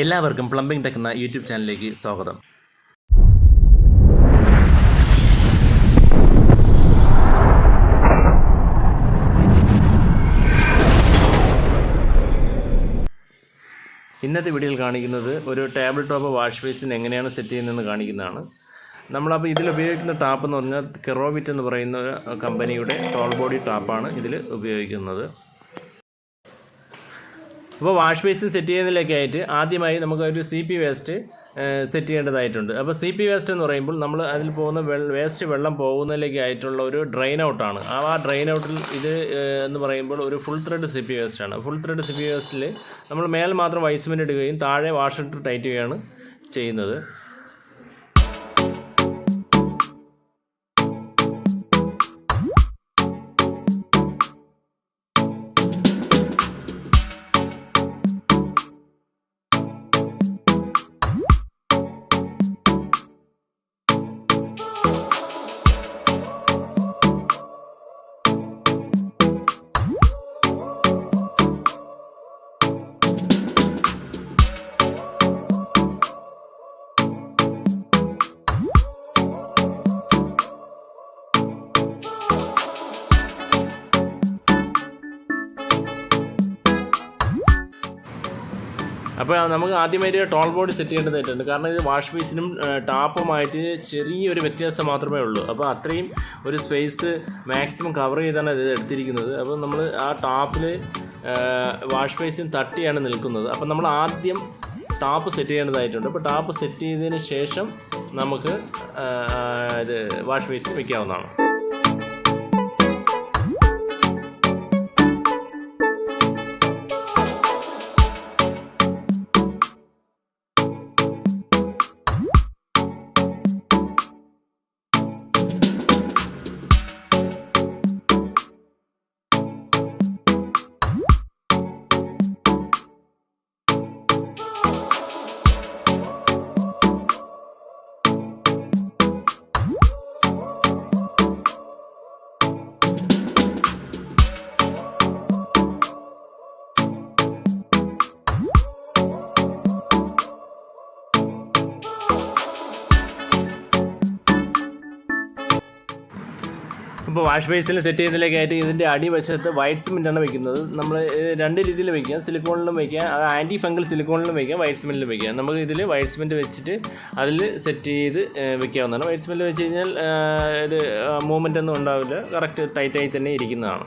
എല്ലാവർക്കും plumbing tech എന്ന YouTube ചാനലിലേക്ക് സ്വാഗതം. ഇന്നത്തെ വീഡിയോയിൽ കാണിക്കുന്നത് ഒരു ടേബിൾ ടോപ്പ് വാഷ് ബേസിൻ എങ്ങനെയാണ് സെറ്റ് ചെയ്യുന്നതെന്ന് കാണിക്കുന്നതാണ്. നമ്മളപ്പോൾ ഇതിൽ ഉപയോഗിക്കുന്ന ടാപ്പ് എന്ന് പറഞ്ഞാൽ കെറോവിറ്റ് എന്ന് പറയുന്ന ഒരു കമ്പനിയുടെ ടോൾ ബോഡി ടാപ്പാണ് ഇതിൽ ഉപയോഗിക്കുന്നത്. അപ്പോൾ വാഷ് ബേസിൻ സെറ്റ് ചെയ്യുന്നതിലൊക്കെ ആയിട്ട് ആദ്യമായി നമുക്ക് ഒരു CP വേസ്റ്റ് സെറ്റ് ചെയ്യേണ്ടതായിട്ടുണ്ട്. അപ്പോൾ CP വേസ്റ്റ് എന്ന് പറയുമ്പോൾ നമ്മൾ അതിൽ പോകുന്ന വേസ്റ്റ് വെള്ളം പോകുന്നതിലേക്ക് ആയിട്ടുള്ള ഒരു ഡ്രെയിൻ ഔട്ടാണ്. ആ ഡ്രെയിൻ ഔട്ടിൽ ഇത് എന്ന് പറയുമ്പോൾ ഒരു ഫുൾ ത്രെഡ് CP വേസ്റ്റാണ്. ഫുൾ ത്രെഡ് CP വേസ്റ്റിൽ നമ്മൾ മേൽ മാത്രം വൈറ്റ് സിമെൻറ്റ് ഇടുകയും താഴെ വാഷർ ഇട്ട് ടൈറ്റ് ചെയ്യുകയാണ് ചെയ്യുന്നത്. അപ്പോൾ നമുക്ക് ആദ്യമായിട്ട് ടോൾ ബോഡി സെറ്റ് ചെയ്യേണ്ടതായിട്ടുണ്ട്. കാരണം ഇത് വാഷ് ബേസിനും ടാപ്പുമായിട്ട് ചെറിയൊരു വ്യത്യാസം മാത്രമേ ഉള്ളൂ. അപ്പോൾ അത്രയും ഒരു സ്പേസ് മാക്സിമം കവർ ചെയ്താണ് ഇത് എടുത്തിരിക്കുന്നത്. അപ്പോൾ നമ്മൾ ആ ടാപ്പിൽ വാഷ് ബേസിൻ തട്ടിയാണ് നിൽക്കുന്നത്. അപ്പോൾ നമ്മൾ ആദ്യം ടാപ്പ് സെറ്റ് ചെയ്യേണ്ടതായിട്ടുണ്ട്. അപ്പോൾ ടാപ്പ് സെറ്റ് ചെയ്തതിന് ശേഷം നമുക്ക് ഇത് വാഷ് ബേസിൻ വയ്ക്കാവുന്നതാണ്. ഇപ്പോൾ വാഷ് ബേസിൽ സെറ്റ് ചെയ്യുന്നതിലേക്കായിട്ട് ഇതിൻ്റെ അടിവശത്ത് വൈറ്റ് സിമെൻറ്റാണ് വയ്ക്കുന്നത്. നമ്മൾ രണ്ട് രീതിയിൽ വയ്ക്കാം. സിലിക്കോണിലും വയ്ക്കാം, ആൻറ്റി ഫംഗൽ സിലിക്കോണിലും വയ്ക്കാം, വൈറ്റ് സിമെൻറ്റിലും വയ്ക്കാം. നമുക്ക് ഇതിൽ വൈറ്റ് സിമെൻറ്റ് വെച്ചിട്ട് അതിൽ സെറ്റ് ചെയ്ത് വെക്കാവുന്നതാണ്. വൈറ്റ് സിമെൻറ്റ് വെച്ച് കഴിഞ്ഞാൽ ഇത് മൂവ്മെൻ്റ് ഒന്നും ഉണ്ടാവില്ല, കറക്റ്റ് ടൈറ്റായി തന്നെ ഇരിക്കുന്നതാണ്.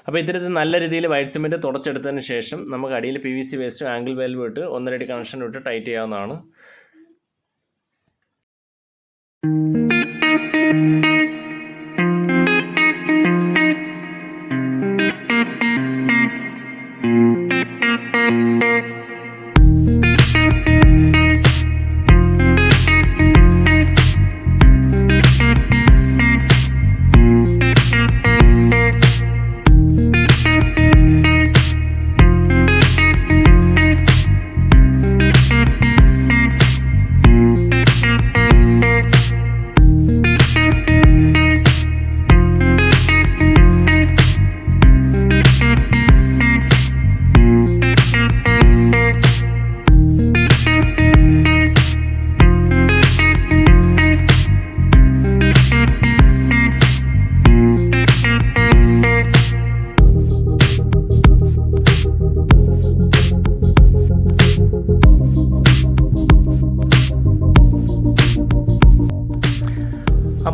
അപ്പോൾ ഇത്തരത്തിൽ നല്ല രീതിയിൽ വൈറ്റ് സിമെൻറ്റ് തുടച്ചെടുത്തതിന് ശേഷം നമുക്ക് അടിയിൽ PVC വേസ്റ്റ് ആംഗിൾ വാൽവ് ഇട്ട് 1.5 അടി കണക്ഷൻ ഇട്ട് ടൈറ്റ് ചെയ്യാവുന്നതാണ്.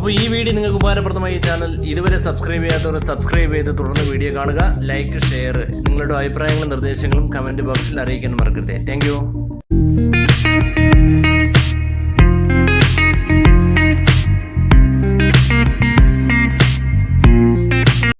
അപ്പോൾ ഈ വീഡിയോ നിങ്ങൾക്ക് ഉപകാരപ്രദമായി. ഈ ചാനൽ ഇതുവരെ സബ്സ്ക്രൈബ് ചെയ്യാത്തവർ സബ്സ്ക്രൈബ് ചെയ്ത് തുടർന്ന് വീഡിയോ കാണുക. ലൈക്ക്, ഷെയർ, നിങ്ങളുടെ അഭിപ്രായങ്ങളും നിർദ്ദേശങ്ങളും കമൻറ്റ് ബോക്സിൽ അറിയിക്കാൻ മറക്കരുത്. താങ്ക്